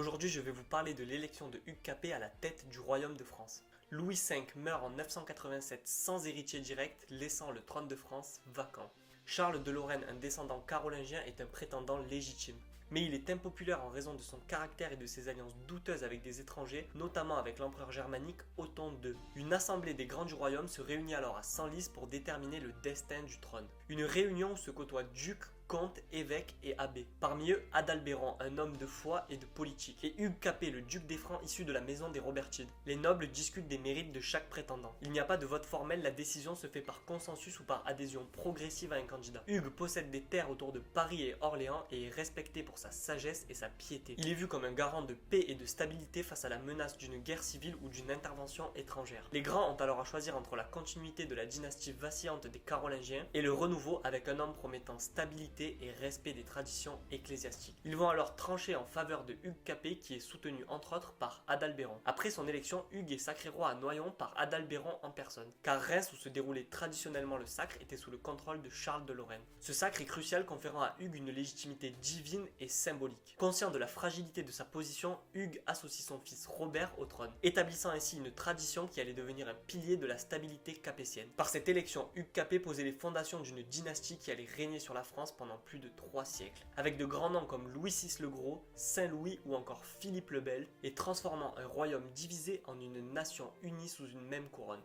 Aujourd'hui, je vais vous parler de l'élection de Hugues Capet à la tête du Royaume de France. Louis V meurt en 987 sans héritier direct, laissant le trône de France vacant. Charles de Lorraine, un descendant carolingien, est un prétendant légitime. Mais il est impopulaire en raison de son caractère et de ses alliances douteuses avec des étrangers, notamment avec l'empereur germanique Othon II. Une assemblée des grands du royaume se réunit alors à Senlis pour déterminer le destin du trône. Une réunion où se côtoient ducs, comtes, évêques et abbés. Parmi eux, Adalbéran, un homme de foi et de politique, et Hugues Capet, le duc des Francs issu de la maison des Robertides. Les nobles discutent des mérites de chaque prétendant. Il n'y a pas de vote formel, la décision se fait par consensus ou par adhésion progressive à un candidat. Hugues possède des terres autour de Paris et Orléans et est respecté pour sa sagesse et sa piété. Il est vu comme un garant de paix et de stabilité face à la menace d'une guerre civile ou d'une intervention étrangère. Les grands ont alors à choisir entre la continuité de la dynastie vacillante des Carolingiens et le renouveau avec un homme promettant stabilité et respect des traditions ecclésiastiques. Ils vont alors trancher en faveur de Hugues Capet qui est soutenu entre autres par Adalbéran. Après son élection, Hugues est sacré roi à Noyon par Adalbéran en personne, car Reims où se déroulait traditionnellement le sacre était sous le contrôle de Charles de Lorraine. Ce sacre est crucial, conférant à Hugues une légitimité divine et symbolique. Conscient de la fragilité de sa position, Hugues associe son fils Robert au trône, établissant ainsi une tradition qui allait devenir un pilier de la stabilité capétienne. Par cette élection, Hugues Capet posait les fondations d'une dynastie qui allait régner sur la France pendant plus de 3 siècles, avec de grands noms comme Louis VI le Gros, Saint-Louis ou encore Philippe le Bel, et transformant un royaume divisé en une nation unie sous une même couronne.